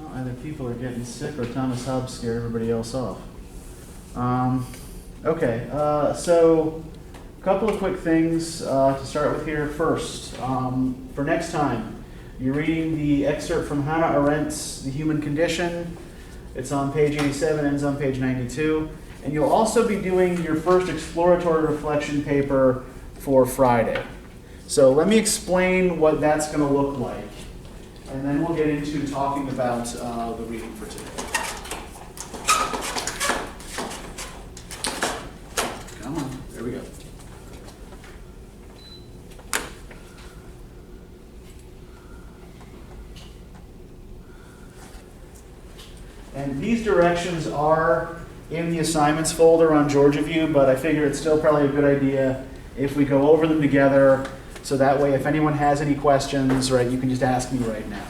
Well, either people are getting sick or Thomas Hobbes scared everybody else off. Okay, so a couple of quick things to start with here. First, for next time, you're reading the excerpt from Hannah Arendt's The Human Condition. It's on page 87, ends on page 92. And you'll also be doing your first exploratory reflection paper for Friday. So let me explain what that's going to look like, and then we'll get into talking about the reading for today. Come on, there we go. And these directions are in the assignments folder on Georgia View, but I figure it's still probably a good idea if we go over them together, so that way if anyone has any questions, right, you can just ask me right now.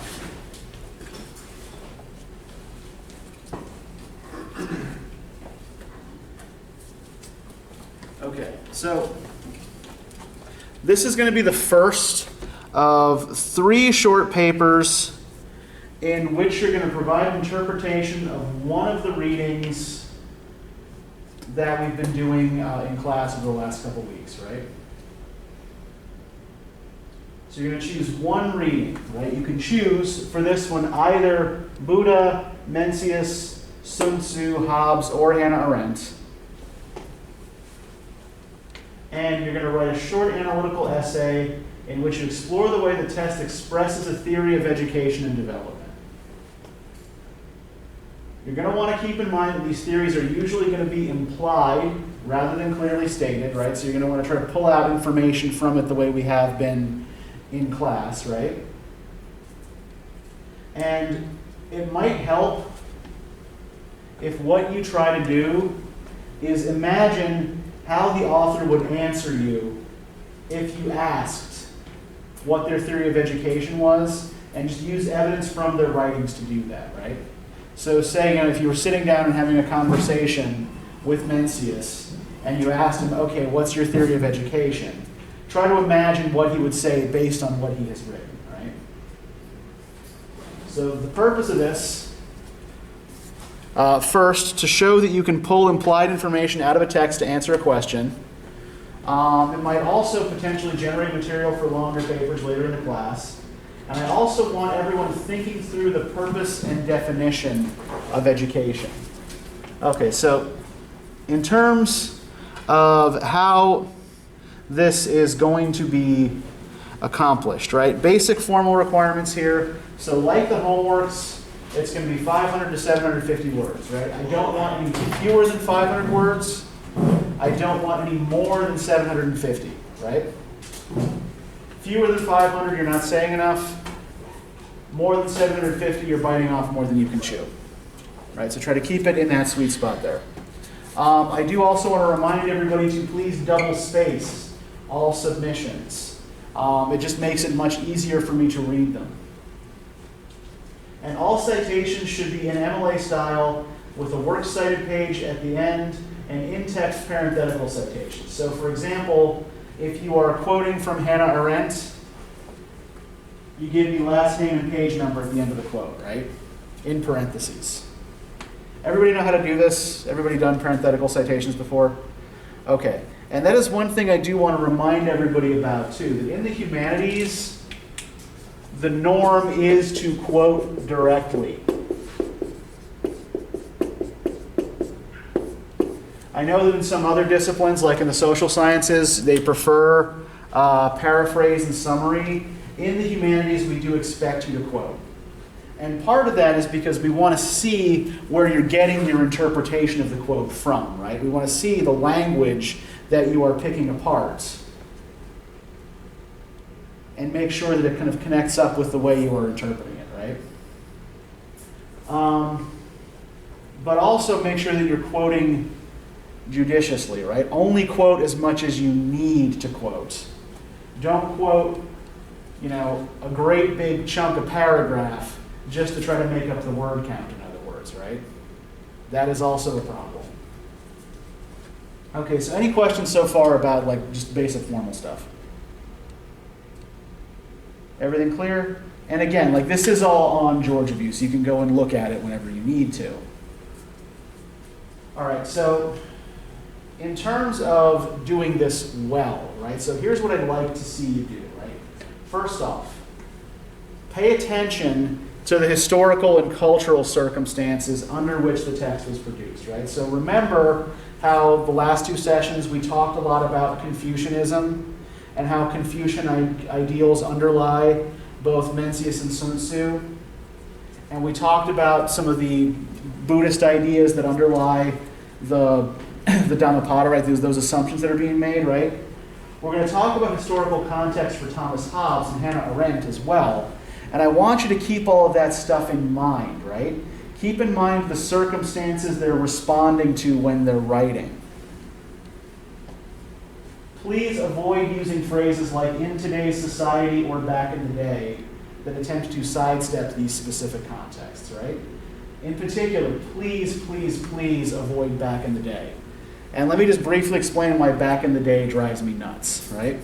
Okay, so this is going to be the first of 3 short papers in which you're going to provide interpretation of one of the readings that we've been doing in class over the last couple weeks, right? So you're going to choose one reading, right? You can choose for this one either Buddha, Mencius, Sun Tzu, Hobbes, or Hannah Arendt. And you're going to write a short analytical essay in which you explore the way the text expresses a theory of education and development. You're going to want to keep in mind that these theories are usually going to be implied rather than clearly stated, right? So you're going to want to try to pull out information from it the way we have been in class, right? And it might help if what you try to do is imagine how the author would answer you if you asked what their theory of education was, and just use evidence from their writings to do that, right? So say, if you were sitting down and having a conversation with Mencius, and you asked him, okay, what's your theory of education? Try to imagine what he would say based on what he has written, right? So the purpose of this, first, to show that you can pull implied information out of a text to answer a question. It might also potentially generate material for longer papers later in the class. And I also want everyone thinking through the purpose and definition of education. Okay, so in terms of how this is going to be accomplished, right? Basic formal requirements here. So like the homeworks, it's going to be 500 to 750 words, right? I don't want any fewer than 500 words. I don't want any more than 750, right? Fewer than 500, you're not saying enough. More than 750, you're biting off more than you can chew. Right? So try to keep it in that sweet spot there. I do also want to remind everybody to please double space all submissions. It just makes it much easier for me to read them. And all citations should be in MLA style with a works cited page at the end and in-text parenthetical citations. So for example, if you are quoting from Hannah Arendt, you give me last name and page number at the end of the quote, right? In parentheses. Everybody know how to do this? Everybody done parenthetical citations before? Okay. And that is one thing I do want to remind everybody about too, that in the humanities, the norm is to quote directly. I know that in some other disciplines, like in the social sciences, they prefer paraphrase and summary. In the humanities, we do expect you to quote. And part of that is because we want to see where you're getting your interpretation of the quote from, right? We want to see the language that you are picking apart and make sure that it kind of connects up with the way you are interpreting it, right? But also make sure that you're quoting judiciously, right? Only quote as much as you need to quote. Don't quote, a great big chunk of paragraph just to try to make up the word count, in other words, right? That is also a problem. Okay, so any questions so far about just basic formal stuff? Everything clear? And again, like this is all on Georgia View, so you can go and look at it whenever you need to. All right, so in terms of doing this well, right? So here's what I'd like to see you do, right? First off, pay attention to the historical and cultural circumstances under which the text was produced, right? So remember how the last two sessions we talked a lot about Confucianism and how Confucian ideals underlie both Mencius and Sun Tzu. And we talked about some of the Buddhist ideas that underlie the Dhammapada, right? Those assumptions that are being made, right? We're going to talk about historical context for Thomas Hobbes and Hannah Arendt as well. And I want you to keep all of that stuff in mind, right? Keep in mind the circumstances they're responding to when they're writing. Please avoid using phrases like in today's society or back in the day that attempt to sidestep these specific contexts, right? In particular, please, please, please avoid back in the day. And let me just briefly explain why back in the day drives me nuts, right?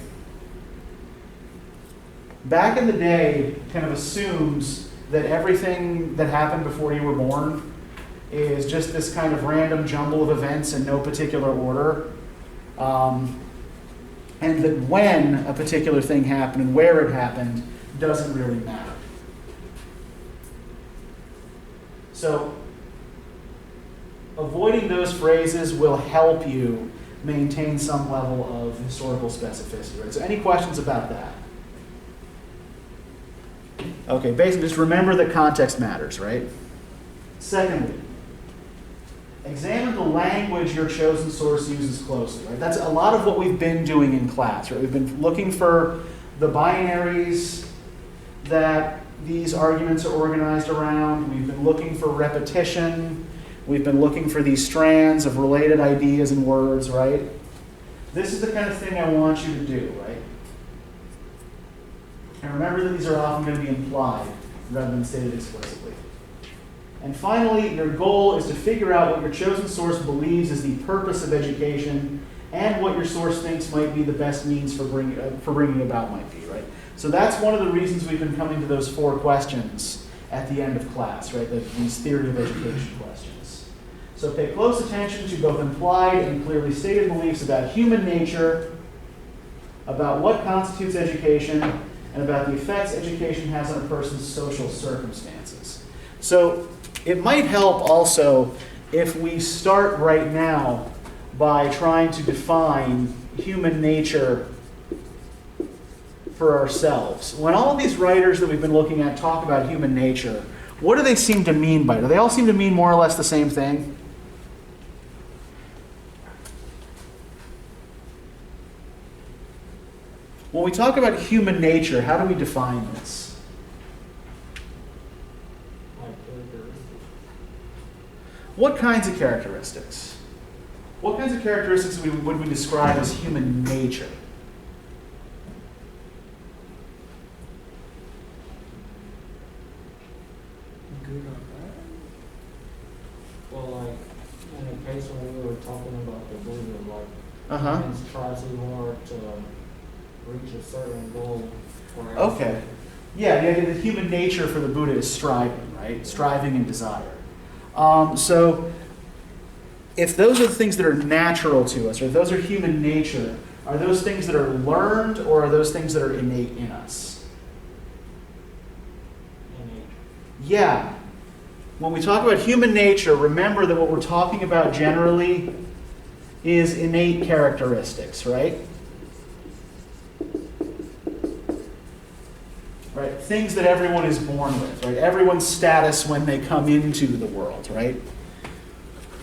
Back in the day kind of assumes that everything that happened before you were born is just this kind of random jumble of events in no particular order. And that when a particular thing happened and where it happened doesn't really matter. So, avoiding those phrases will help you maintain some level of historical specificity, right? So any questions about that? Okay, basically just remember that context matters, right? Secondly, examine the language your chosen source uses closely, right? That's a lot of what we've been doing in class, right? We've been looking for the binaries that these arguments are organized around. We've been looking for repetition. We've been looking for these strands of related ideas and words, right? This is the kind of thing I want you to do, right? And remember that these are often going to be implied rather than stated explicitly. And finally, your goal is to figure out what your chosen source believes is the purpose of education and what your source thinks might be the best means for bringing about might be, right? So that's one of the reasons we've been coming to those 4 questions at the end of class, right? These theory of education questions. So pay close attention to both implied and clearly stated beliefs about human nature, about what constitutes education, and about the effects education has on a person's social circumstances. So it might help also if we start right now by trying to define human nature for ourselves. When all of these writers that we've been looking at talk about human nature, what do they seem to mean by it? Do they all seem to mean more or less the same thing? When we talk about human nature, how do we define this? What kinds of characteristics? What kinds of characteristics would we describe as human nature? Good or bad? Well, like in the case when we were talking about the Buddha, like humans try too hard to reach a certain goal. Okay. Yeah, the idea that human nature for the Buddha is striving, right? Striving and desire. So if those are the things that are natural to us, or if those are human nature, are those things that are learned, or are those things that are innate in us? Innate. Yeah. When we talk about human nature, remember that what we're talking about generally is innate characteristics, right? Right? Things that everyone is born with, right? Everyone's status when they come into the world, right?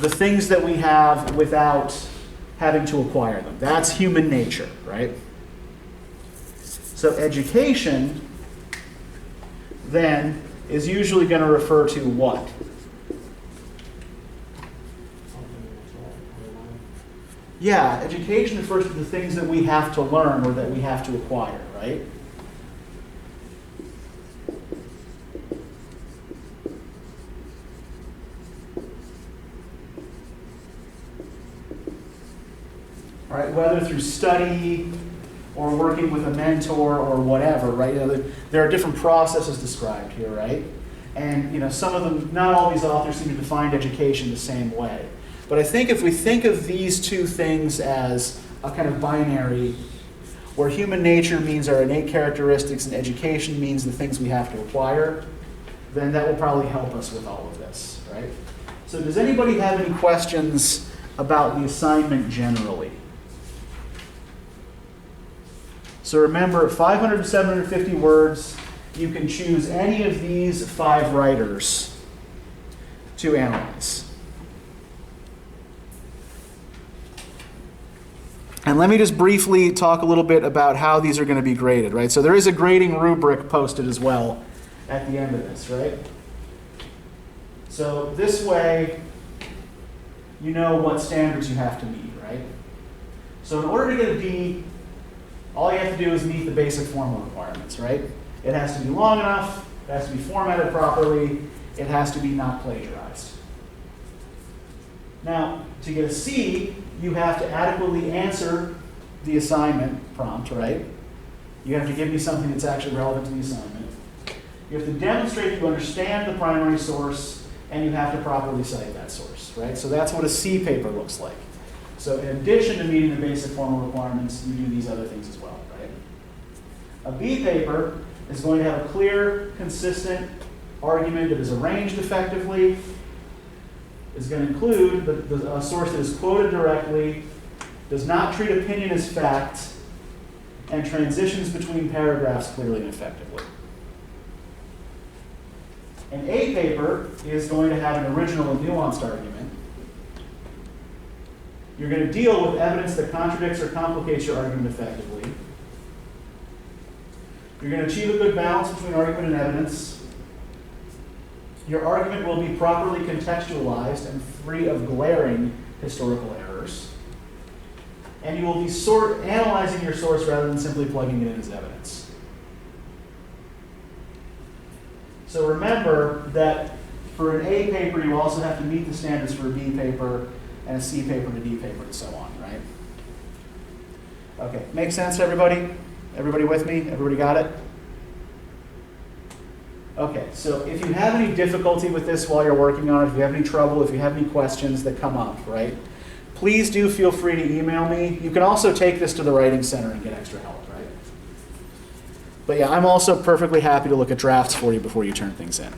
The things that we have without having to acquire them. That's human nature, right? So education, then, is usually going to refer to what? Yeah, education refers to the things that we have to learn or that we have to acquire, right? All right, whether through study or working with a mentor or whatever, right? There are different processes described here, right? And some of them, not all these authors seem to define education the same way. But I think if we think of these two things as a kind of binary, where human nature means our innate characteristics and education means the things we have to acquire, then that will probably help us with all of this, right? So does anybody have any questions about the assignment generally? So remember, 500 to 750 words, you can choose any of these 5 writers to analyze. And let me just briefly talk a little bit about how these are going to be graded, right? So there is a grading rubric posted as well at the end of this, right? So this way, you know what standards you have to meet, right? So in order to get a D, all you have to do is meet the basic formal requirements, right? It has to be long enough, it has to be formatted properly, it has to be not plagiarized. Now, to get a C, you have to adequately answer the assignment prompt, right? You have to give me something that's actually relevant to the assignment. You have to demonstrate that you understand the primary source, and you have to properly cite that source, right? So that's what a C paper looks like. So in addition to meeting the basic formal requirements, you do these other things as well, right? A B paper is going to have a clear, consistent argument that is arranged effectively, is going to include a source that is quoted directly, does not treat opinion as fact, and transitions between paragraphs clearly and effectively. An A paper is going to have an original and nuanced argument. You're going to deal with evidence that contradicts or complicates your argument effectively. You're going to achieve a good balance between argument and evidence. Your argument will be properly contextualized and free of glaring historical errors. And you will be analyzing your source rather than simply plugging it in as evidence. So remember that for an A paper, you also have to meet the standards for a B paper, and a C paper and a D paper, and so on, right? Okay, make sense to everybody? Everybody with me? Everybody got it? Okay, so if you have any difficulty with this while you're working on it, if you have any trouble, if you have any questions that come up, right, please do feel free to email me. You can also take this to the Writing Center and get extra help, right? But yeah, I'm also perfectly happy to look at drafts for you before you turn things in.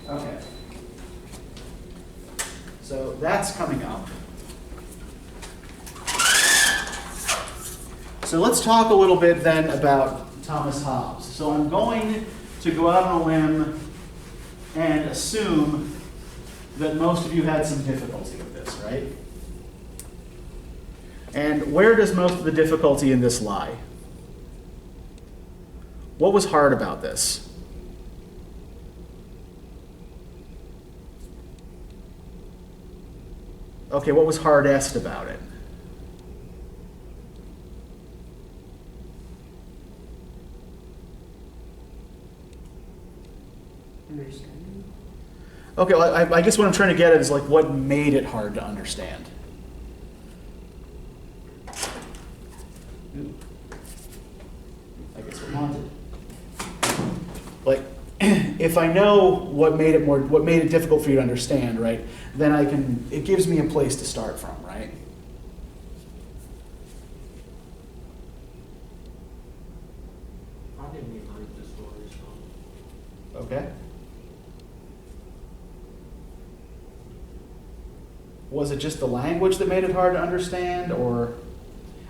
Okay. So that's coming up. So let's talk a little bit then about Thomas Hobbes. So I'm going to go out on a limb and assume that most of you had some difficulty with this, right? And where does most of the difficulty in this lie? What was hard about this? Okay, what was hardest about it? Understanding. Okay, well, I guess what I'm trying to get at is like what made it hard to understand. Ooh. I guess what wanted. Like, if I know what made it difficult for you to understand, right? Then it gives me a place to start from, right? I didn't even read the stories. Okay. Was it just the language that made it hard to understand, or?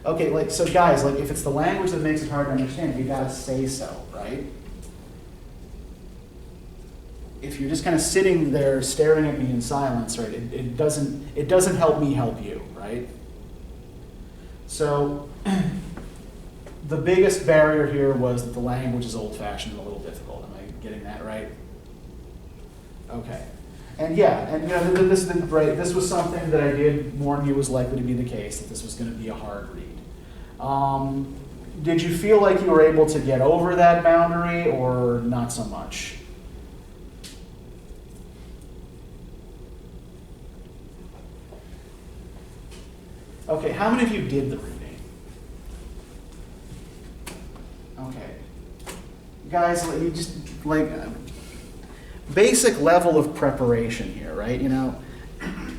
Okay, like, so guys, like, if it's the language that makes it hard to understand, you gotta say so, right? If you're just kind of sitting there staring at me in silence, right, it doesn't help me help you, right? So the biggest barrier here was that the language is old-fashioned and a little difficult. Am I getting that right? Okay. And yeah, and this was something that I did warn you was likely to be the case, that this was going to be a hard read. Did you feel like you were able to get over that boundary, or not so much? Okay, how many of you did the reading? Okay. Guys, you just, like, basic level of preparation here, right? You know,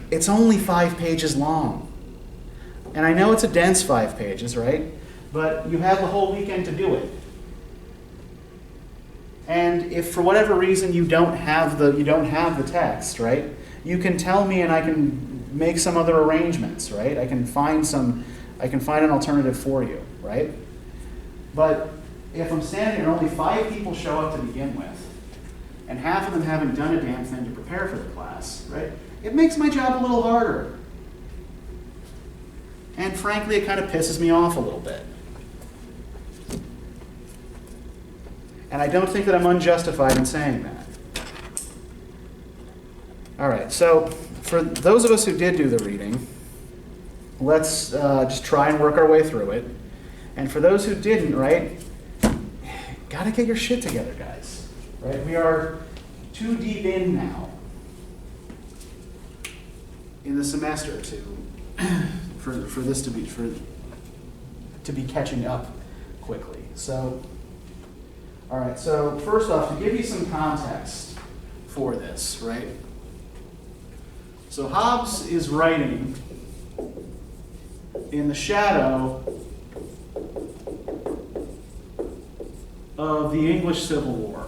it's only 5 pages long. And I know it's a dense 5 pages, right? But you have the whole weekend to do it. And if for whatever reason you don't have the text, right? You can tell me and I can make some other arrangements, right? I can find an alternative for you, right? But if I'm standing and only 5 people show up to begin with, and half of them haven't done a damn thing to prepare for the class, right? It makes my job a little harder. And frankly, it kind of pisses me off a little bit. And I don't think that I'm unjustified in saying that. All right, so for those of us who did do the reading, let's just try and work our way through it. And for those who didn't, right, gotta get your shit together, guys. Right? We are too deep in now in the semester for this to be catching up quickly. So, all right. So first off, to give you some context for this, right? So Hobbes is writing in the shadow of the English Civil War.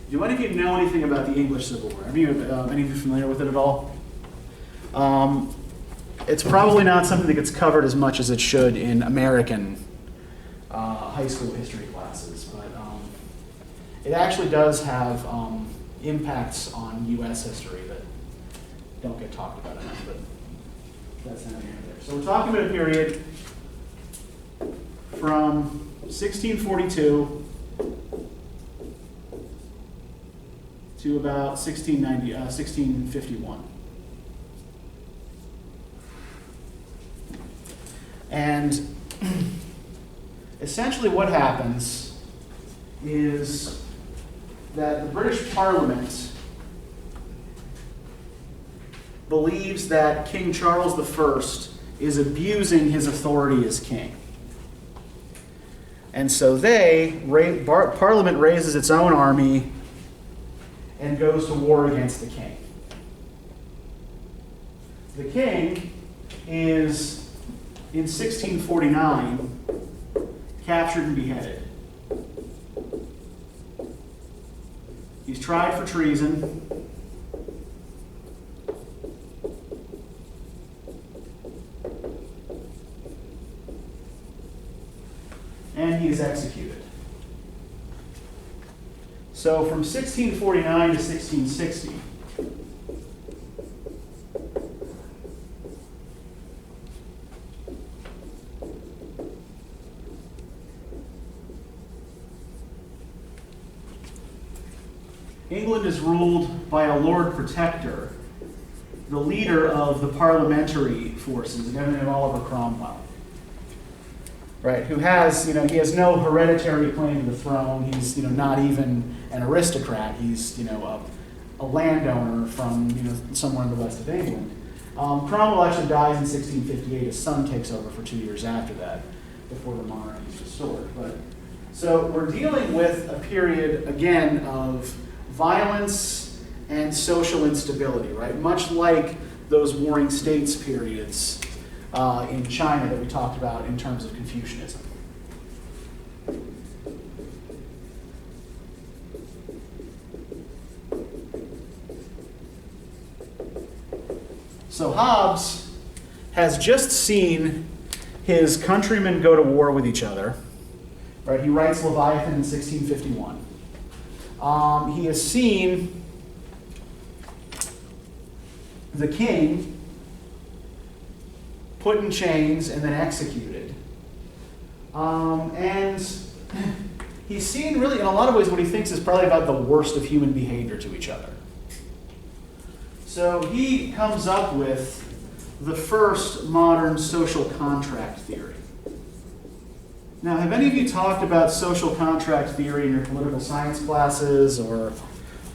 Do any of you know anything about the English Civil War? Are any of you familiar with it at all? It's probably not something that gets covered as much as it should in American high school history classes, but it actually does have impacts on U.S. history that don't get talked about enough, but that's not here there. So we're talking about a period from 1642 to about 1651. And essentially what happens is that the British Parliament believes that King Charles I is abusing his authority as king. And so Parliament raises its own army and goes to war against the king. The king is, in 1649, captured and beheaded. He's tried for treason. And he is executed. So from 1649 to 1660, England is ruled by a Lord Protector, the leader of the parliamentary forces, a guy named Oliver Cromwell. Right, who has, he has no hereditary claim to the throne. He's, not even an aristocrat. He's, a landowner from, somewhere in the west of England. Cromwell actually dies in 1658. His son takes over for 2 years after that, before the monarchy is restored. So we're dealing with a period, again, of violence and social instability, right? Much like those Warring States periods in China that we talked about in terms of Confucianism. So Hobbes has just seen his countrymen go to war with each other. Right? He writes Leviathan in 1651. He has seen the king put in chains and then executed. And he's seen really, in a lot of ways, what he thinks is probably about the worst of human behavior to each other. So he comes up with the first modern social contract theory. Now, have any of you talked about social contract theory in your political science classes or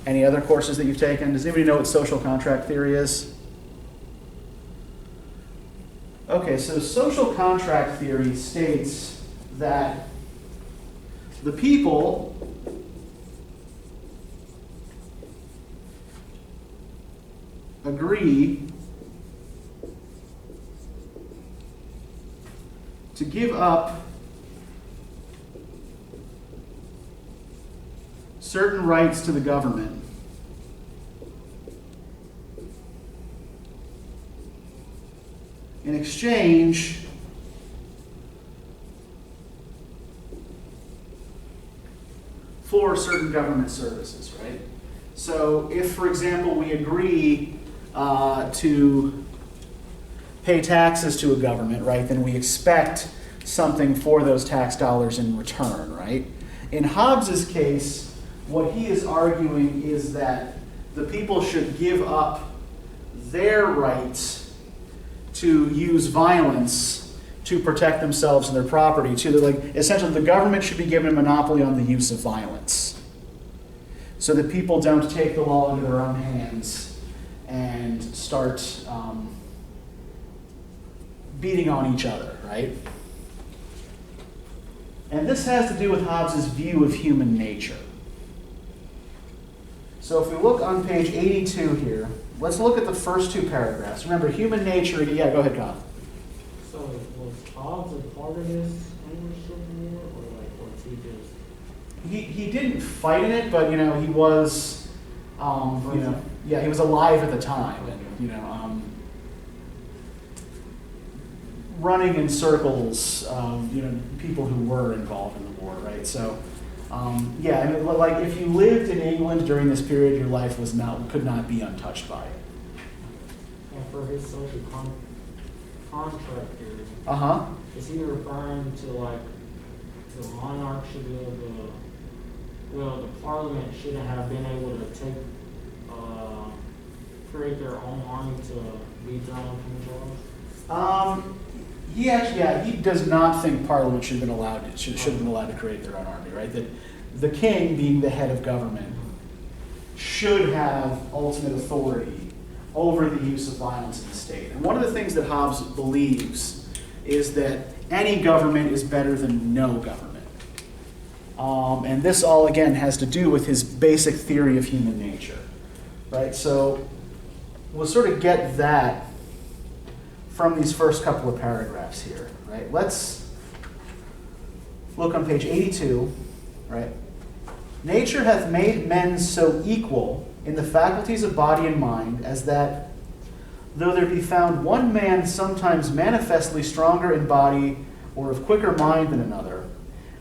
any other courses that you've taken? Does anybody know what social contract theory is? Okay, so social contract theory states that the people agree to give up certain rights to the government in exchange for certain government services, right? So if, for example, we agree to pay taxes to a government, right, then we expect something for those tax dollars in return, right? In Hobbes's case, what he is arguing is that the people should give up their rights to use violence to protect themselves and their property. Essentially, the government should be given a monopoly on the use of violence, so that people don't take the law into their own hands and start beating on each other, right? And this has to do with Hobbes's view of human nature. So if we look on page 82 here, let's look at the first two paragraphs. Remember, human nature, yeah, go ahead, Kyle. So was Hobbes a part of this English Civil War, or was he just... He didn't fight in it, but, he was, he was alive at the time, and, running in circles of, people who were involved in the war, right? So, if you lived in England during this period, your life could not be untouched by it. And for his social contract theory, is he referring to the monarch should be able to, the parliament shouldn't have been able to create their own army to beat down King Charles? He does not think Parliament should have been allowed to create their own army, right? That the king, being the head of government, should have ultimate authority over the use of violence in the state. And one of the things that Hobbes believes is that any government is better than no government. And this all, again, has to do with his basic theory of human nature, right? So we'll sort of get that from these first couple of paragraphs here, right? Let's look on page 82, right? Nature hath made men so equal in the faculties of body and mind, as that, though there be found one man sometimes manifestly stronger in body or of quicker mind than another,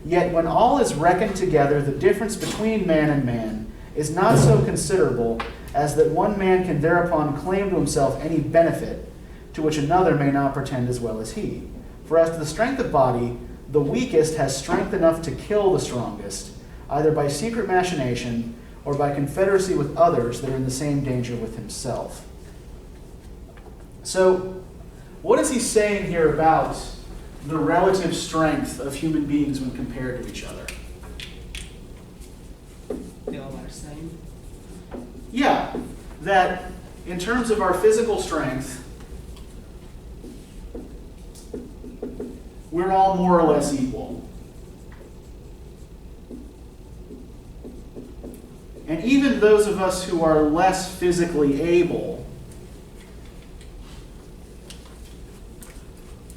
yet when all is reckoned together, the difference between man and man is not so considerable as that one man can thereupon claim to himself any benefit to which another may not pretend as well as he. For as to the strength of body, the weakest has strength enough to kill the strongest, either by secret machination or by confederacy with others that are in the same danger with himself. So, what is he saying here about the relative strength of human beings when compared to each other? They all are the same. Yeah, that in terms of our physical strength, we're all more or less equal. And even those of us who are less physically able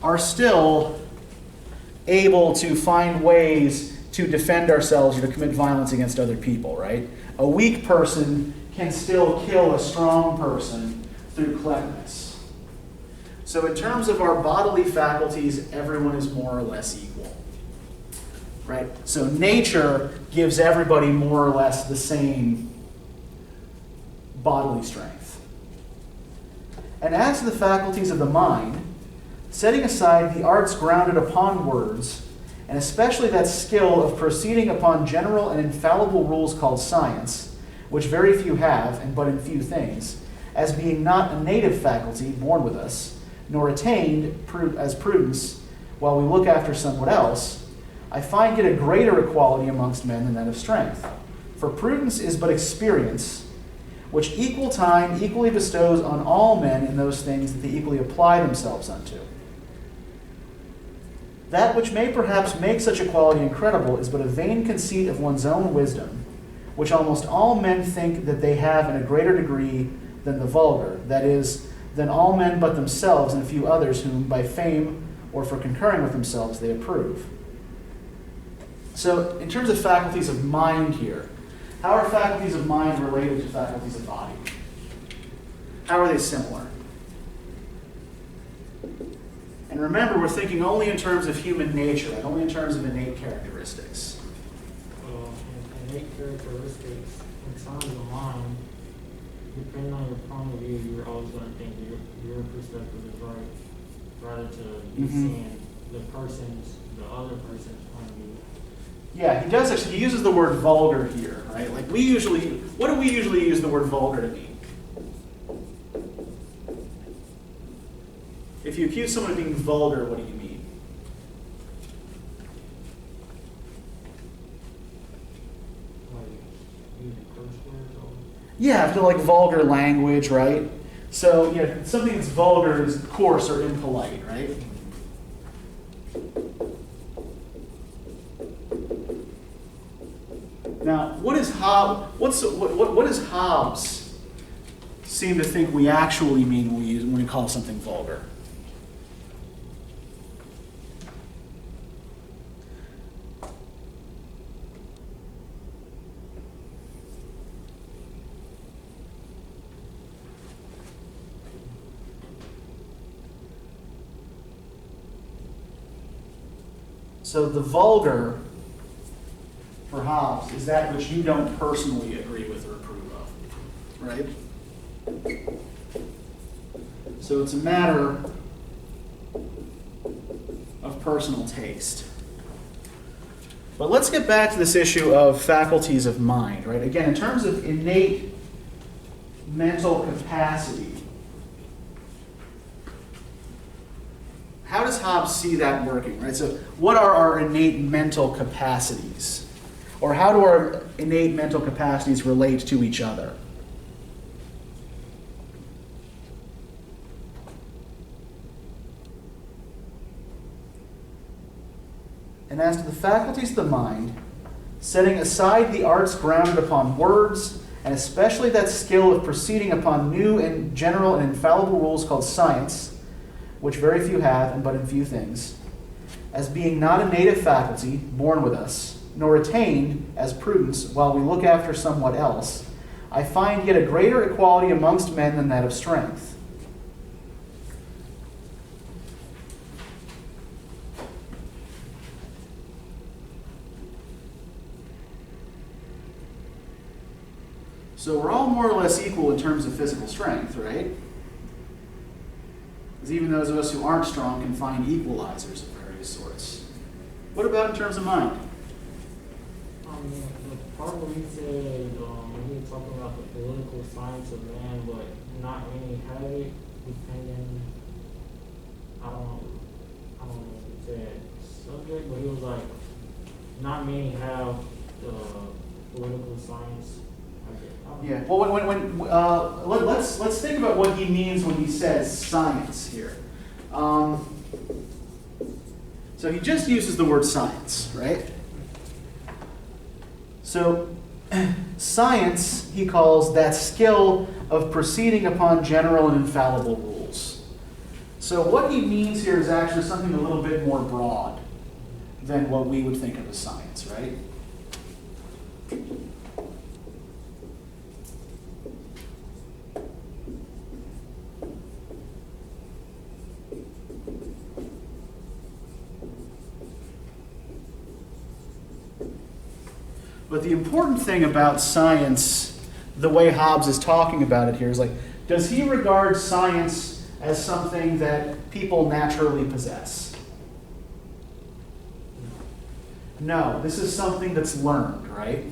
are still able to find ways to defend ourselves or to commit violence against other people, right? A weak person can still kill a strong person through cleverness. So in terms of our bodily faculties, everyone is more or less equal, right? So nature gives everybody more or less the same bodily strength. And as to the faculties of the mind, setting aside the arts grounded upon words, and especially that skill of proceeding upon general and infallible rules called science, which very few have, and but in few things, as being not a native faculty born with us, nor attained as prudence, while we look after somewhat else, I find it a greater equality amongst men than that of strength. For prudence is but experience, which equal time equally bestows on all men in those things that they equally apply themselves unto. That which may perhaps make such equality incredible is but a vain conceit of one's own wisdom, which almost all men think that they have in a greater degree than the vulgar, that is, than all men but themselves and a few others whom by fame or for concurring with themselves they approve. So in terms of faculties of mind here, how are faculties of mind related to faculties of body? How are they similar? And remember, we're thinking only in terms of human nature, and only in terms of innate characteristics. Innate characteristics, in terms of mind, depending on your point of view, you're always going to think your perspective is right, rather to be seeing the other person's point of view. Yeah, he does actually. He uses the word vulgar here, right? Like what do we usually use the word vulgar to mean? If you accuse someone of being vulgar, what do you mean? Like using curse words or? Yeah, I feel like vulgar language, right? So, yeah, something that's vulgar is coarse or impolite, right? Now, what does Hobbes seem to think we actually mean when we call something vulgar? So the vulgar, for Hobbes, is that which you don't personally agree with or approve of, right? So it's a matter of personal taste. But let's get back to this issue of faculties of mind, right? Again, in terms of innate mental capacity, how does Hobbes see that working, right? So what are our innate mental capacities? Or how do our innate mental capacities relate to each other? And as to the faculties of the mind, setting aside the arts grounded upon words, and especially that skill of proceeding upon new and general and infallible rules called science, which very few have, and but in few things, as being not a native faculty, born with us, nor attained as prudence, while we look after somewhat else, I find yet a greater equality amongst men than that of strength. So we're all more or less equal in terms of physical strength, right? Because even those of us who aren't strong can find equalizers of various sorts. What about in terms of mind? The part where he said, when he was talking about the political science of man, but not many have it, depending, I don't know if he said subject, but he was like, not many have the political science. Yeah. Well, let's think about what he means when he says science here. So he just uses the word science, right? So science he calls that skill of proceeding upon general and infallible rules. So what he means here is actually something a little bit more broad than what we would think of as science, right? But the important thing about science, the way Hobbes is talking about it here, is like, does he regard science as something that people naturally possess? No, this is something that's learned, right?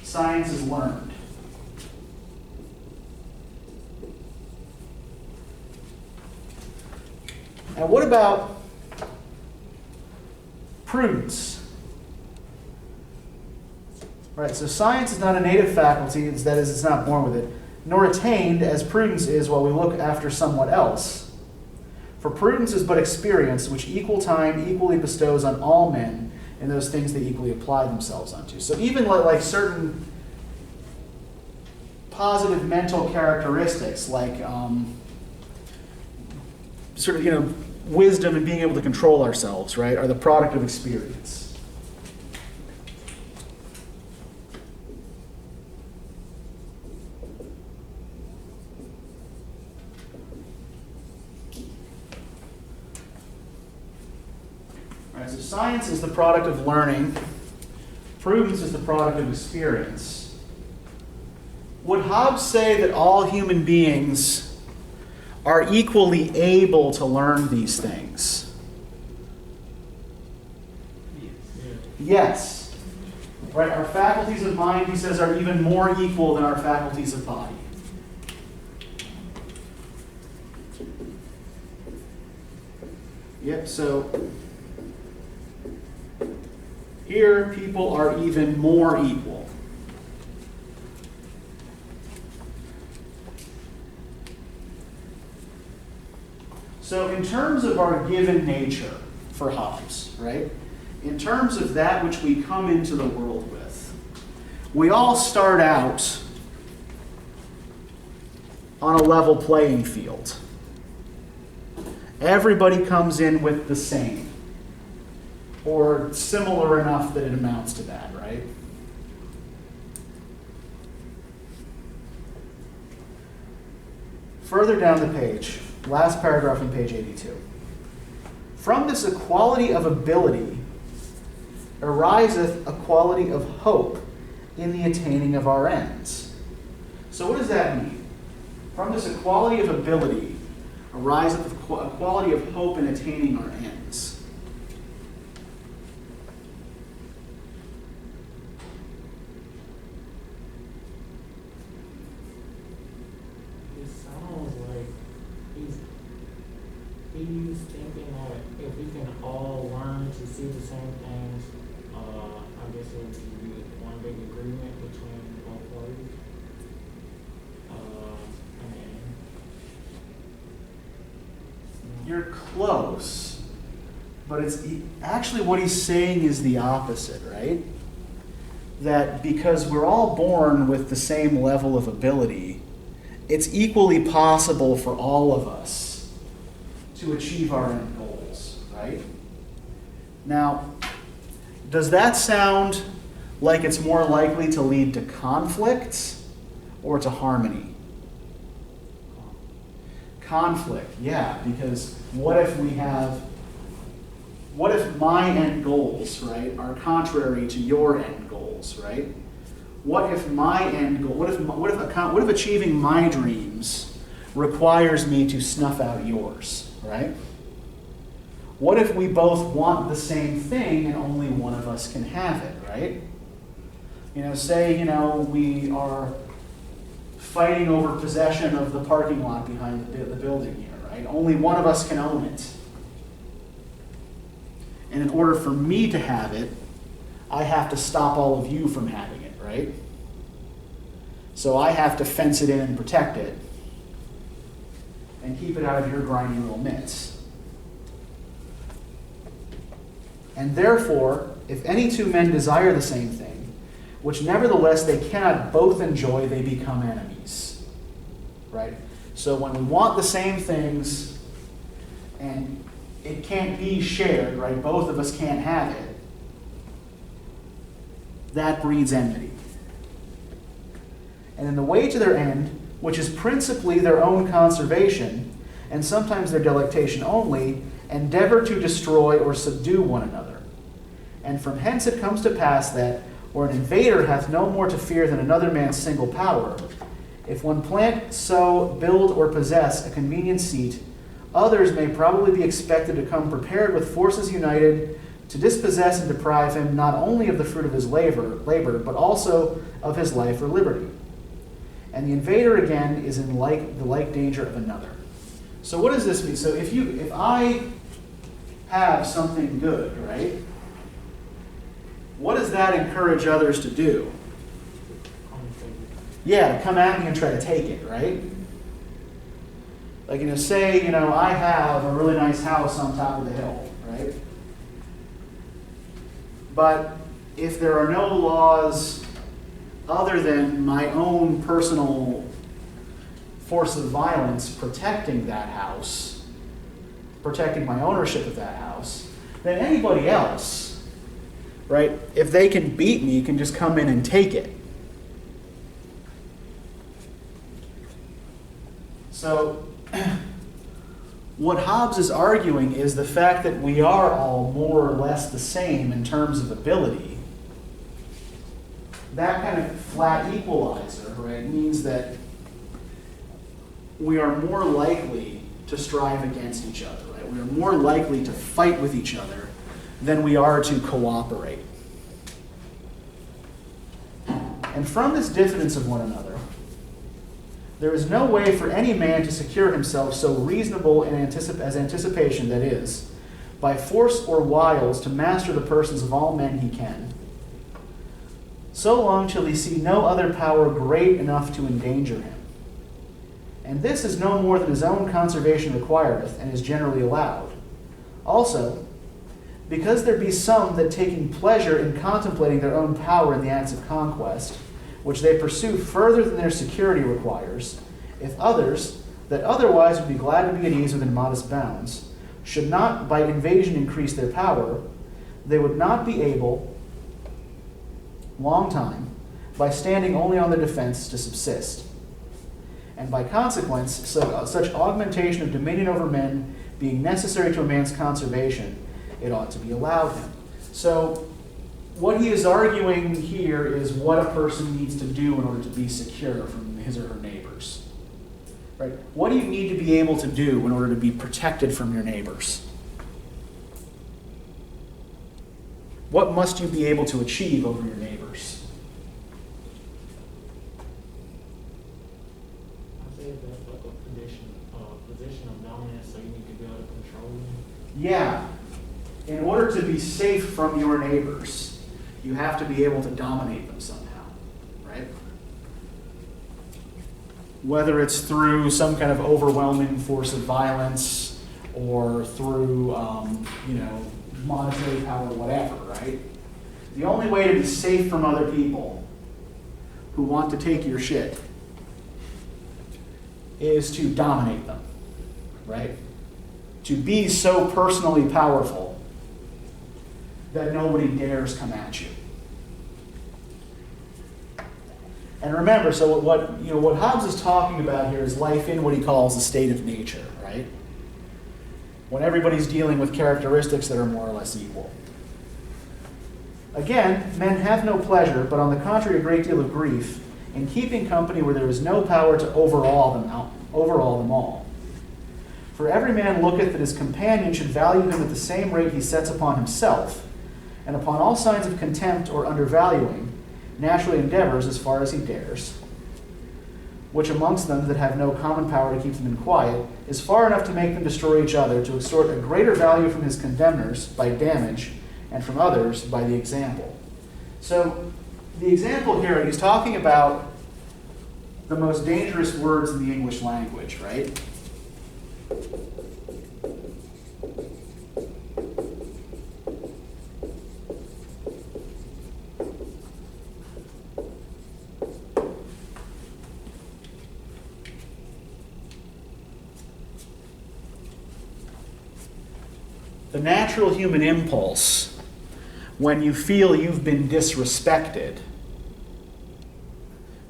Science is learned. And what about prudence? Right, so science is not a native faculty, that is, it's not born with it, nor attained as prudence is while we look after somewhat else. For prudence is but experience, which equal time equally bestows on all men in those things they equally apply themselves unto. So even like certain positive mental characteristics, like sort of wisdom and being able to control ourselves, right, are the product of experience. So science is the product of learning. Prudence is the product of experience. Would Hobbes say that all human beings are equally able to learn these things? Yes. Right? Our faculties of mind, he says, are even more equal than our faculties of body. Yep, so here, people are even more equal. So in terms of our given nature for Hobbes, right? In terms of that which we come into the world with, we all start out on a level playing field. Everybody comes in with the same, or similar enough that it amounts to that, right? Further down the page, last paragraph on page 82. From this equality of ability ariseth a quality of hope in the attaining of our ends. So what does that mean? From this equality of ability ariseth a quality of hope in attaining our ends. He's thinking that if we can all learn to see the same things, I guess it would be one big agreement between both parties. You're close, but it's actually what he's saying is the opposite, right? That because we're all born with the same level of ability, it's equally possible for all of us to achieve our end goals, right? Now, does that sound like it's more likely to lead to conflict or to harmony? Conflict, yeah, because what if my end goals, right, are contrary to your end goals, right? What if my end goal, what if achieving my dreams requires me to snuff out yours? Right? What if we both want the same thing and only one of us can have it, right? Say, we are fighting over possession of the parking lot behind the building here, right? Only one of us can own it. And in order for me to have it, I have to stop all of you from having it, right? So I have to fence it in and protect it and keep it out of your grimy little mitts. And therefore, if any two men desire the same thing, which nevertheless they cannot both enjoy, they become enemies. Right? So when we want the same things and it can't be shared, right? Both of us can't have it. That breeds enmity. And in the way to their end, which is principally their own conservation, and sometimes their delectation only, endeavor to destroy or subdue one another. And from hence it comes to pass that, where an invader hath no more to fear than another man's single power, if one plant, sow, build, or possess a convenient seat, others may probably be expected to come prepared with forces united to dispossess and deprive him not only of the fruit of his labor, but also of his life or liberty. And the invader again is in the like danger of another. So what does this mean? So if I have something good, right? What does that encourage others to do? Yeah, to come at me and try to take it, right? Like, say, I have a really nice house on top of the hill, right? But if there are no laws other than my own personal force of violence protecting that house, protecting my ownership of that house, then anybody else, right, if they can beat me, can just come in and take it. So, what Hobbes is arguing is the fact that we are all more or less the same in terms of ability. That kind of flat equalizer, right, means that we are more likely to strive against each other, right? We are more likely to fight with each other than we are to cooperate. And from this diffidence of one another, there is no way for any man to secure himself so reasonable as anticipation, that is, by force or wiles to master the persons of all men he can, so long till he see no other power great enough to endanger him. And this is no more than his own conservation requireth, and is generally allowed. Also, because there be some that taking pleasure in contemplating their own power in the acts of conquest, which they pursue further than their security requires, if others, that otherwise would be glad to be at ease within modest bounds, should not by invasion increase their power, they would not be able, long time, by standing only on their defense, to subsist. And by consequence, such augmentation of dominion over men being necessary to a man's conservation, it ought to be allowed him. So, what he is arguing here is what a person needs to do in order to be secure from his or her neighbors. Right? What do you need to be able to do in order to be protected from your neighbors? What must you be able to achieve over your neighbors? I'd say that's like a position of dominance, so you need to be able to control them. Yeah. In order to be safe from your neighbors, you have to be able to dominate them somehow, right? Whether it's through some kind of overwhelming force of violence or through, monetary power, whatever, right? The only way to be safe from other people who want to take your shit is to dominate them, right? To be so personally powerful that nobody dares come at you. And remember, so what Hobbes is talking about here is life in what he calls a state of nature, right? When everybody's dealing with characteristics that are more or less equal. Again, men have no pleasure, but on the contrary a great deal of grief, in keeping company where there is no power to overawe them all. For every man looketh that his companion should value him at the same rate he sets upon himself, and upon all signs of contempt or undervaluing, naturally endeavors as far as he dares, which amongst them that have no common power to keep them in quiet, is far enough to make them destroy each other, to extort a greater value from his condemners by damage, and from others by the example. So, the example here, he's talking about the most dangerous words in the English language, right? The natural human impulse, when you feel you've been disrespected,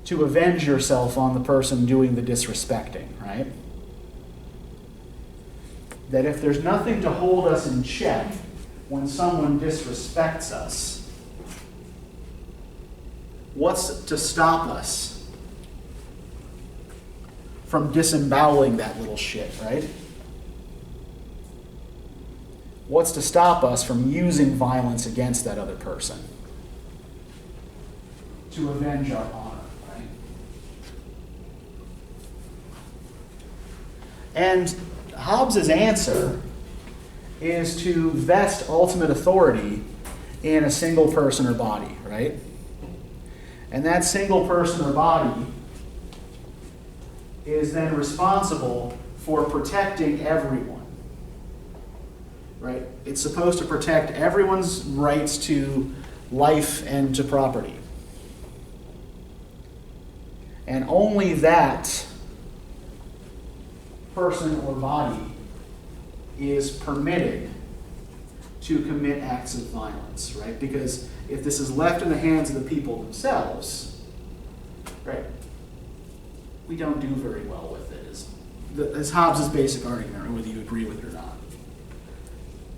to avenge yourself on the person doing the disrespecting, right? That if there's nothing to hold us in check when someone disrespects us, what's to stop us from disemboweling that little shit, right? What's to stop us from using violence against that other person to avenge our honor, right? And Hobbes' answer is to vest ultimate authority in a single person or body, right? And that single person or body is then responsible for protecting everyone, right? It's supposed to protect everyone's rights to life and to property. And only that person or body is permitted to commit acts of violence, right? Because if this is left in the hands of the people themselves, right, we don't do very well with it, is Hobbes' basic argument, whether you agree with it or not.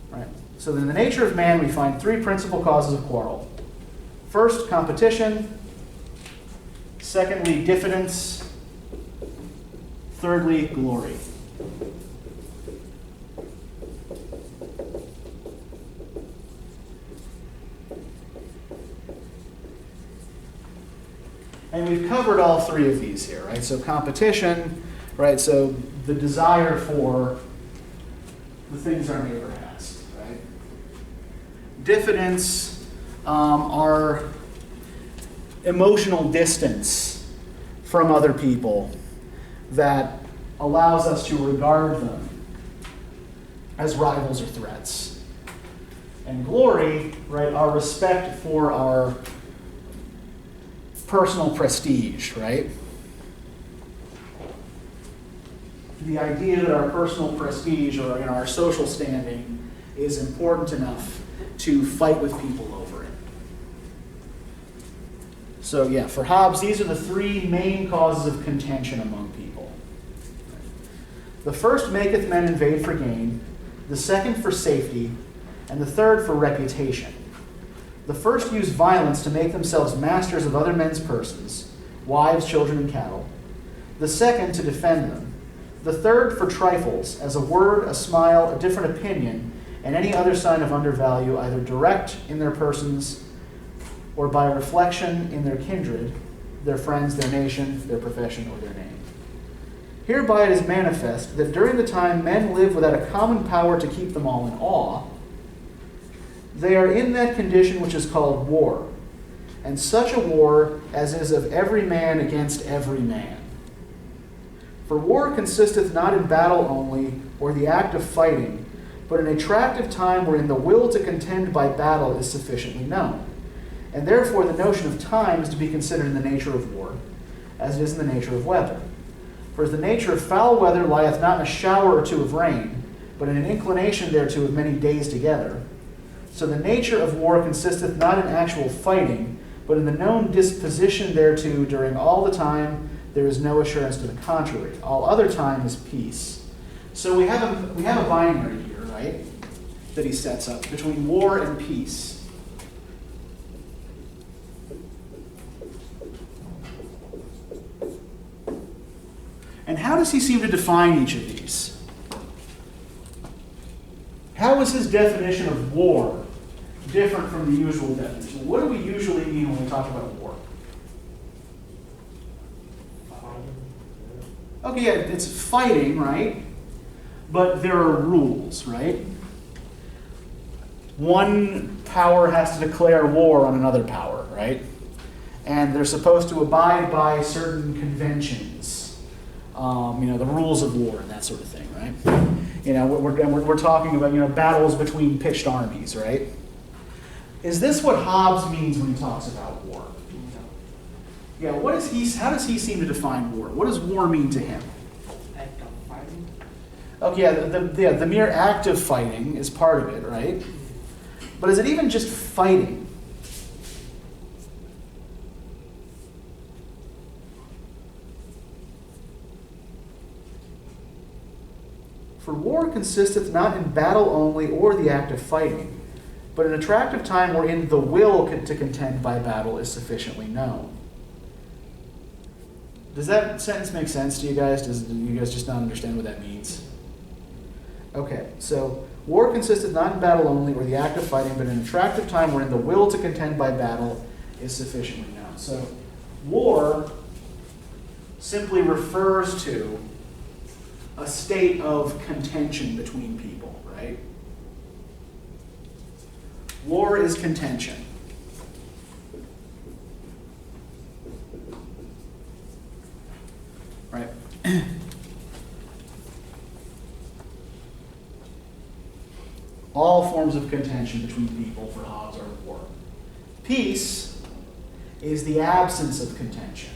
Right? So in the nature of man, we find three principal causes of quarrel. First, competition. Secondly, diffidence. Thirdly, glory. And we've covered all three of these here, right? So competition, right? So the desire for the things our neighbor has, right? Diffidence, our emotional distance from other people that allows us to regard them as rivals or threats. And glory, right? Our respect for our personal prestige, right? The idea that our personal prestige or our social standing is important enough to fight with people over it. So yeah, for Hobbes, these are the three main causes of contention among people. The first maketh men invade for gain, the second for safety, and the third for reputation. The first use violence to make themselves masters of other men's persons, wives, children, and cattle. The second to defend them. The third for trifles, as a word, a smile, a different opinion, and any other sign of undervalue, either direct in their persons or by reflection in their kindred, their friends, their nation, their profession, or their name. Hereby it is manifest that during the time men live without a common power to keep them all in awe, they are in that condition which is called war, and such a war as is of every man against every man. For war consisteth not in battle only, or the act of fighting, but in a tract of time wherein the will to contend by battle is sufficiently known. And therefore the notion of time is to be considered in the nature of war, as it is in the nature of weather. For as the nature of foul weather lieth not in a shower or two of rain, but in an inclination thereto of many days together, so the nature of war consisteth not in actual fighting, but in the known disposition thereto during all the time there is no assurance to the contrary. All other time is peace. So we have a binary here, right, that he sets up between war and peace. And how does he seem to define each of these? How is his definition of war different from the usual definition? What do we usually mean when we talk about war? Okay, yeah, it's fighting, right? But there are rules, right? One power has to declare war on another power, right? And they're supposed to abide by certain conventions. The rules of war and that sort of thing, right? We're talking about, battles between pitched armies, right? Is this what Hobbes means when he talks about war? Yeah, how does he seem to define war? What does war mean to him? Act of fighting. Okay, the mere act of fighting is part of it, right? But is it even just fighting? For war consisteth not in battle only or the act of fighting, but in a tract of time wherein the will to contend by battle is sufficiently known. Does that sentence make sense to you guys? Do you guys just not understand what that means? Okay, so war consisteth not in battle only or the act of fighting, but in a tract of time wherein the will to contend by battle is sufficiently known. So war simply refers to a state of contention between people, right? War is contention. Right? forms of contention between people for Hobbes are war. Peace is the absence of contention.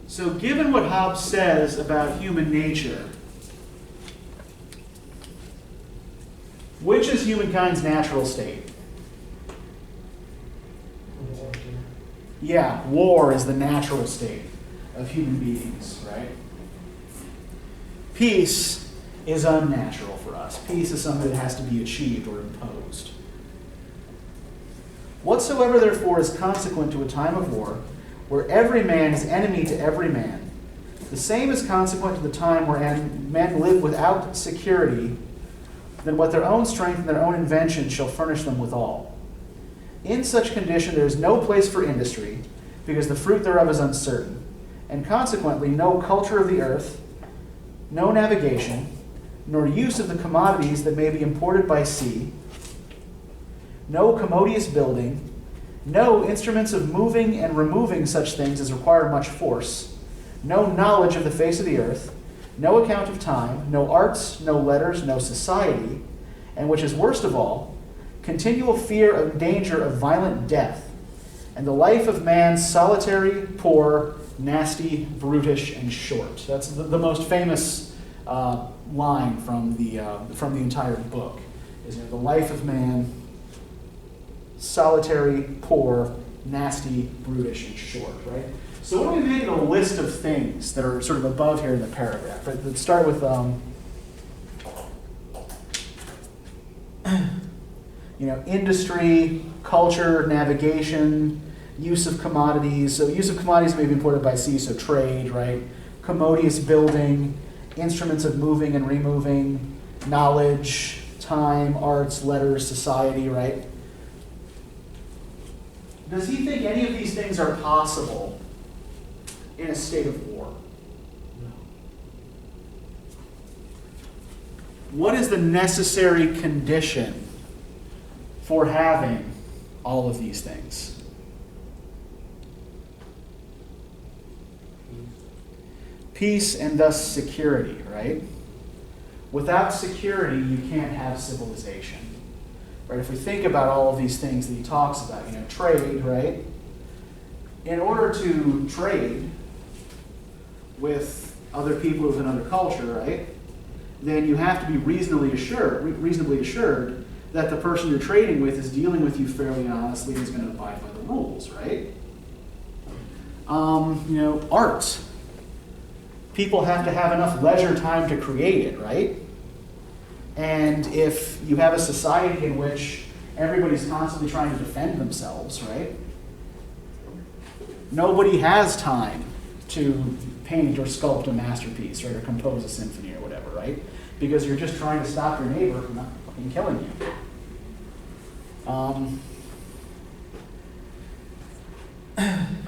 So given what Hobbes says about human nature, which is humankind's natural state? Yeah, war is the natural state of human beings, right? Peace is unnatural for us. Peace is something that has to be achieved or imposed. Whatsoever, therefore, is consequent to a time of war, where every man is enemy to every man, the same is consequent to the time where men live without security, than what their own strength and their own invention shall furnish them withal. In such condition there is no place for industry, because the fruit thereof is uncertain, and consequently no culture of the earth, no navigation, nor use of the commodities that may be imported by sea, no commodious building, no instruments of moving and removing such things as require much force, no knowledge of the face of the earth, no account of time, no arts, no letters, no society, and which is worst of all, continual fear of danger of violent death, and the life of man solitary, poor, nasty, brutish, and short. That's the most famous line from the entire book. Is the life of man solitary, poor, nasty, brutish, and short. Right. So what do we make of a list of things that are sort of above here in the paragraph? Right? Let's start with industry, culture, navigation, use of commodities. So use of commodities may be imported by sea, so trade, right? Commodious building, instruments of moving and removing, knowledge, time, arts, letters, society, right? Does he think any of these things are possible in a state of war? No. What is the necessary condition for having all of these things? Peace and thus security, right? Without security, you can't have civilization. Right? If we think about all of these things that he talks about, trade, right? In order to trade with other people with another culture, right? Then you have to be reasonably assured that the person you're trading with is dealing with you fairly and honestly and is going to abide by the rules, right? Art. People have to have enough leisure time to create it, right? And if you have a society in which everybody's constantly trying to defend themselves, right? Nobody has time to paint or sculpt a masterpiece, right? Or compose a symphony or whatever, right? Because you're just trying to stop your neighbor from not fucking killing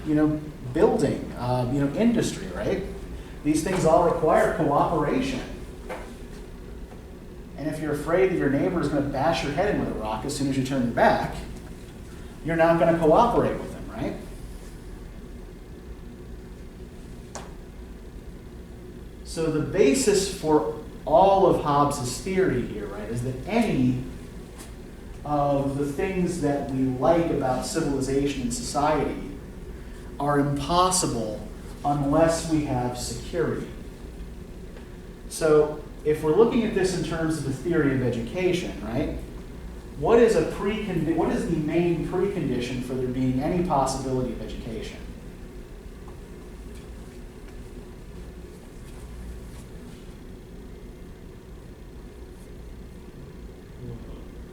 you. Building, industry, right? These things all require cooperation. And if you're afraid that your neighbor is going to bash your head in with a rock as soon as you turn your back, you're not going to cooperate with him, right? So the basis for all of Hobbes' theory here, right, is that any of the things that we like about civilization and society are impossible unless we have security. So if we're looking at this in terms of the theory of education, right, what is the main precondition for there being any possibility of education?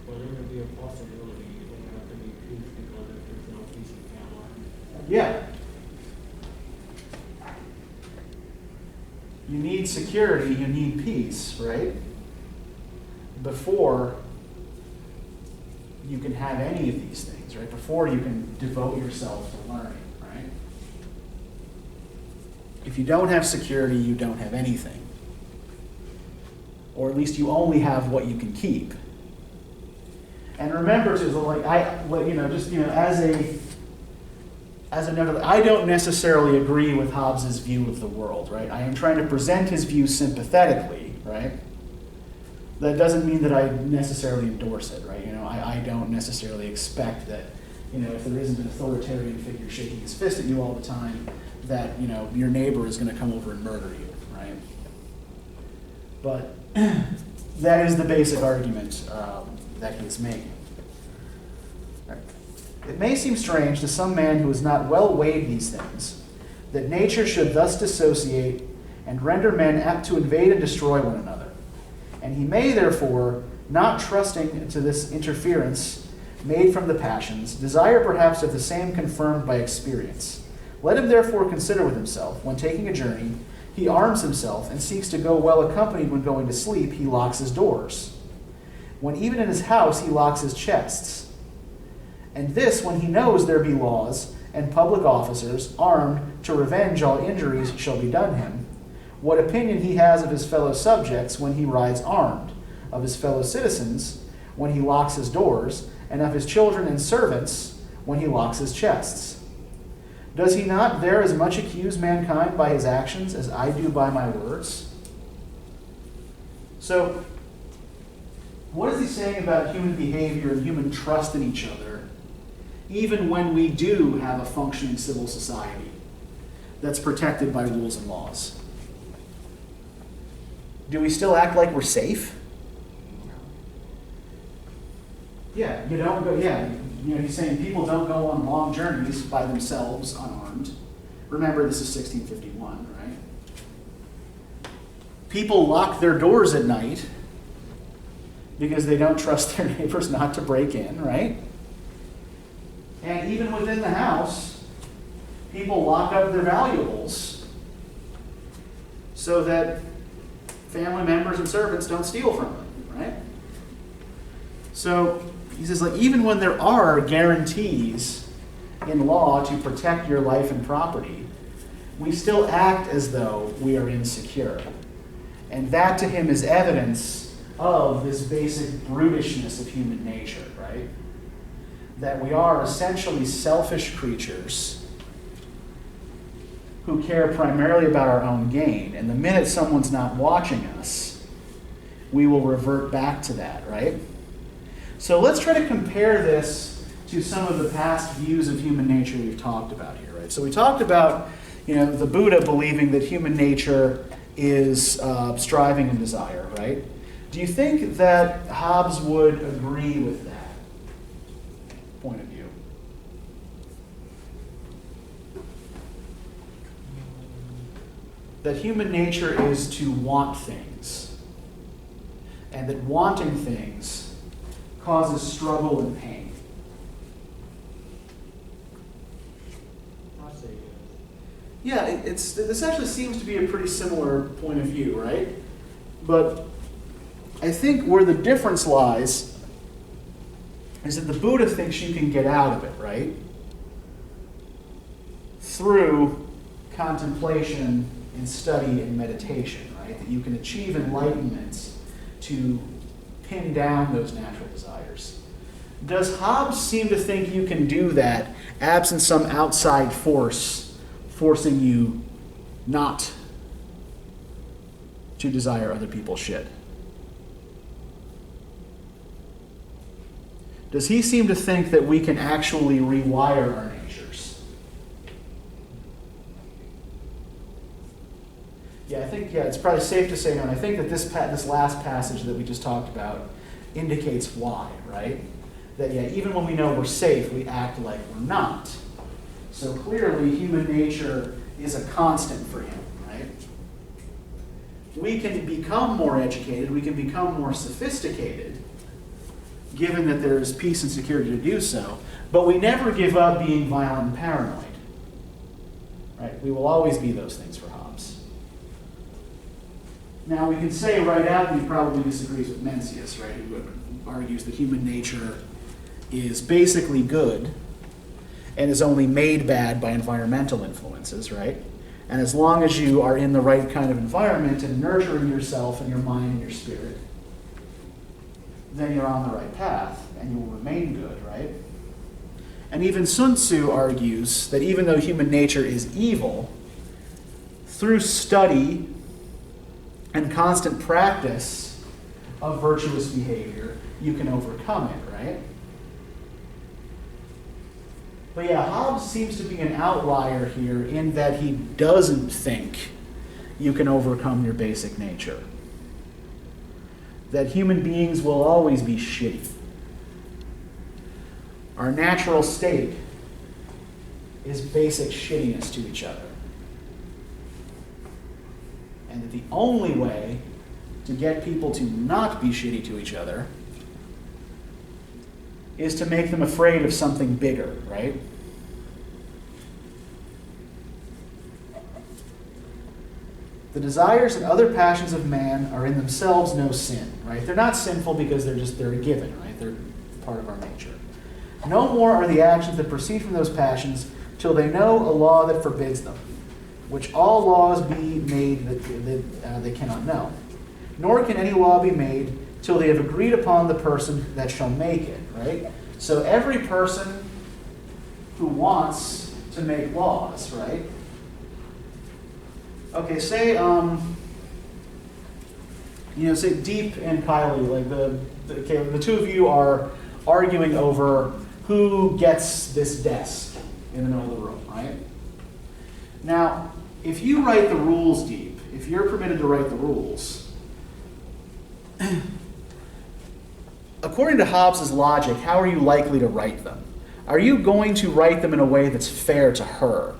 Well, there would be a possibility it would have to be peace, because if there's no peace, you can't learn. Yeah. You need security, you need peace, right? Before you can have any of these things, right? Before you can devote yourself to learning, right? If you don't have security, you don't have anything. Or at least you only have what you can keep. And remember, too, as as a note, I don't necessarily agree with Hobbes's view of the world, right? I am trying to present his view sympathetically, right? That doesn't mean that I necessarily endorse it, right? I don't necessarily expect that, if there isn't an authoritarian figure shaking his fist at you all the time, that, your neighbor is going to come over and murder you, right? But that is the basic argument that he is making. It may seem strange to some man who has not well weighed these things, that nature should thus dissociate and render men apt to invade and destroy one another. And he may, therefore, not trusting to this interference made from the passions, desire perhaps of the same confirmed by experience. Let him therefore consider with himself, when taking a journey, he arms himself and seeks to go well accompanied when going to sleep, he locks his doors. When even in his house he locks his chests. And this when he knows there be laws and public officers armed to revenge all injuries shall be done him, what opinion he has of his fellow subjects when he rides armed, of his fellow citizens when he locks his doors, and of his children and servants when he locks his chests. Does he not there as much accuse mankind by his actions as I do by my words? So, what is he saying about human behavior and human trust in each other, even when we do have a functioning civil society that's protected by rules and laws? Do we still act like we're safe? Yeah, you don't go, he's saying people don't go on long journeys by themselves unarmed. Remember, this is 1651, right? People lock their doors at night because they don't trust their neighbors not to break in, right? And even within the house, people lock up their valuables so that family members and servants don't steal from them, right? So he says, even when there are guarantees in law to protect your life and property, we still act as though we are insecure. And that to him is evidence of this basic brutishness of human nature, right? That we are essentially selfish creatures who care primarily about our own gain. And the minute someone's not watching us, we will revert back to that, right? So let's try to compare this to some of the past views of human nature we've talked about here, right? So we talked about, the Buddha believing that human nature is striving and desire, right? Do you think that Hobbes would agree with that point of view? That human nature is to want things, and that wanting things causes struggle and pain. I say Yeah, yes. this actually seems to be a pretty similar point of view, right? But I think where the difference lies is that the Buddha thinks you can get out of it, right? Through contemplation and study and meditation, right? That you can achieve enlightenment to pin down those natural desires. Does Hobbes seem to think you can do that absent some outside force forcing you not to desire other people's shit? Does he seem to think that we can actually rewire our natures? Yeah, I think, it's probably safe to say no. And I think that this last passage that we just talked about indicates why, right? That, even when we know we're safe, we act like we're not. So clearly, human nature is a constant for him, right? We can become more educated, we can become more sophisticated, given that there's peace and security to do so, but we never give up being violent and paranoid, right? We will always be those things for Hobbes. Now, we can say right out that he probably disagrees with Mencius, right, who argues that human nature is basically good and is only made bad by environmental influences, right? And as long as you are in the right kind of environment and nurturing yourself and your mind and your spirit, then you're on the right path and you will remain good, right? And even Sun Tzu argues that even though human nature is evil, through study and constant practice of virtuous behavior, you can overcome it, right? But yeah, Hobbes seems to be an outlier here in that he doesn't think you can overcome your basic nature. That human beings will always be shitty. Our natural state is basic shittiness to each other. And that the only way to get people to not be shitty to each other is to make them afraid of something bigger, right? The desires and other passions of man are in themselves no sin, right? They're not sinful because they're a given, right? They're part of our nature. No more are the actions that proceed from those passions till they know a law that forbids them, which all laws be made that they cannot know. Nor can any law be made till they have agreed upon the person that shall make it, right? So every person who wants to make laws, right? Okay, say, say Deep and Kylie, like the two of you are arguing over who gets this desk in the middle of the room, right? Now, if you write the rules, Deep, if you're permitted to write the rules, according to Hobbes' logic, how are you likely to write them? Are you going to write them in a way that's fair to her?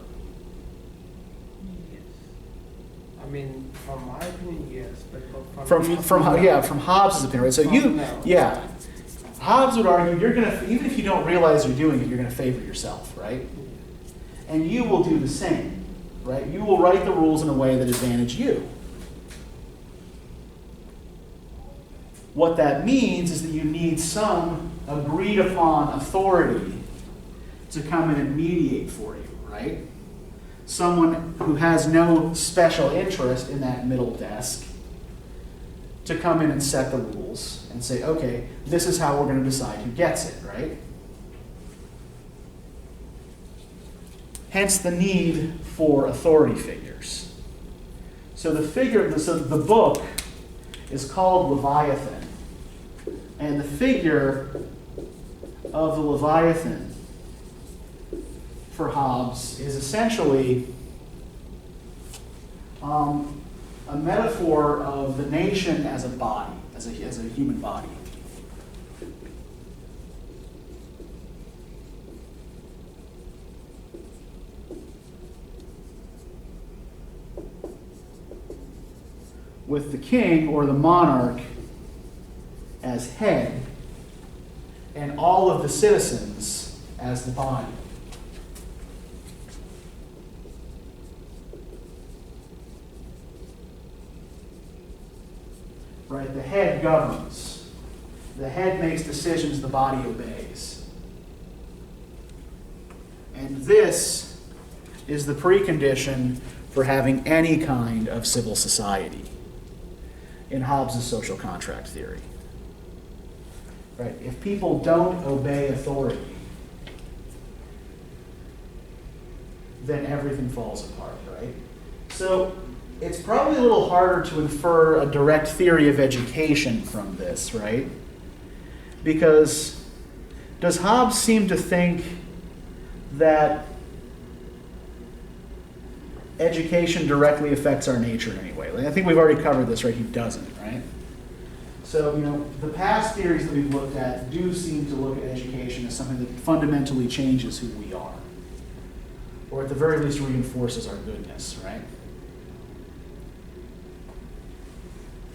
Yes. I mean, from my opinion, yes, but from Hobbes' opinion, right? So Hobbes would argue you're gonna, even if you don't realize you're doing it, you're gonna favor yourself, right? And you will do the same, right? You will write the rules in a way that advantage you. What that means is that you need some agreed upon authority to come in and mediate for you, right? Someone who has no special interest in that middle desk to come in and set the rules and say, okay, this is how we're going to decide who gets it, right? Hence the need for authority figures. So the book is called Leviathan. And the figure of the Leviathan for Hobbes is essentially a metaphor of the nation as a body, as a human body. With the king or the monarch as head and all of the citizens as the body. Right? The head governs. The head makes decisions, the body obeys. And this is the precondition for having any kind of civil society in Hobbes' social contract theory. Right? If people don't obey authority, then everything falls apart, right? So it's probably a little harder to infer a direct theory of education from this, right? Because does Hobbes seem to think that education directly affects our nature in any way? Like, I think we've already covered this, right? He doesn't, right? So, the past theories that we've looked at do seem to look at education as something that fundamentally changes who we are. Or at the very least reinforces our goodness, right?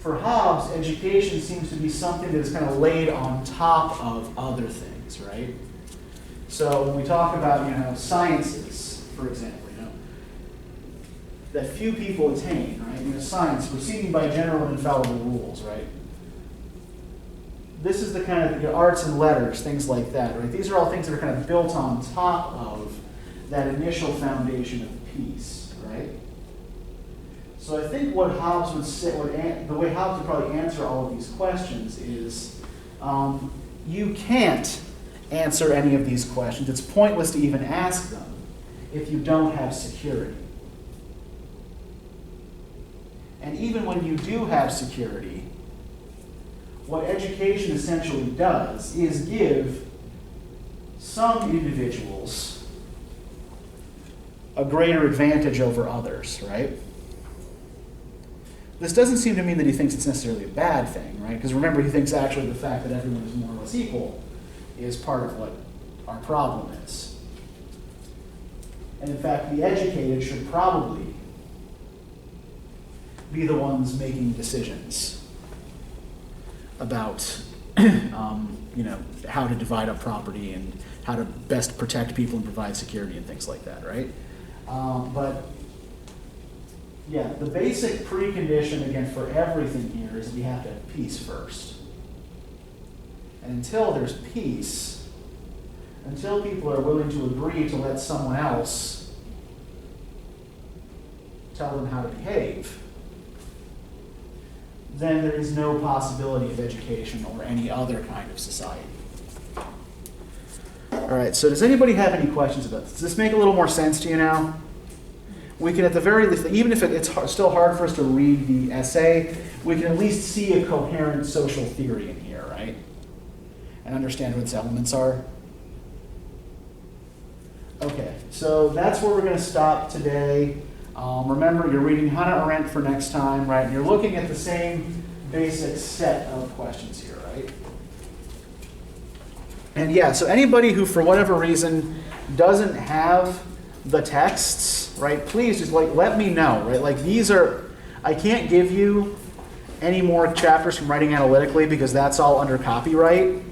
For Hobbes, education seems to be something that is kind of laid on top of other things, right? So when we talk about, sciences, for example, that few people attain, right? Science, proceeding by general and infallible rules, right? This is the kind of arts and letters, things like that, right? These are all things that are kind of built on top of that initial foundation of peace, right? So I think what Hobbes would say, the way Hobbes would probably answer all of these questions is, you can't answer any of these questions. It's pointless to even ask them if you don't have security. And even when you do have security, what education essentially does is give some individuals a greater advantage over others, right? This doesn't seem to mean that he thinks it's necessarily a bad thing, right? Because remember, he thinks actually the fact that everyone is more or less equal is part of what our problem is. And in fact, the educated should probably be the ones making decisions about how to divide up property and how to best protect people and provide security and things like that, right? But yeah, the basic precondition, again, for everything here is that we have to have peace first. And until there's peace, until people are willing to agree to let someone else tell them how to behave, then there is no possibility of education or any other kind of society. All right, so does anybody have any questions about this? Does this make a little more sense to you now? We can at the very least, even if it's still hard for us to read the essay, we can at least see a coherent social theory in here, right? And understand what its elements are. Okay, so that's where we're going to stop today. Remember, you're reading Hannah Arendt for next time, right? And you're looking at the same basic set of questions here, right? And yeah, so anybody who, for whatever reason, doesn't have the texts, right, please just let me know, right? Like these are, I can't give you any more chapters from writing analytically because that's all under copyright.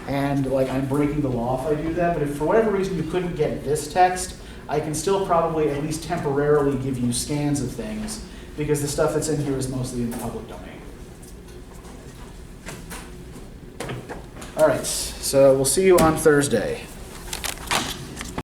And like I'm breaking the law if I do that. But if for whatever reason you couldn't get this text, I can still probably at least temporarily give you scans of things because the stuff that's in here is mostly in the public domain. All right, so we'll see you on Thursday.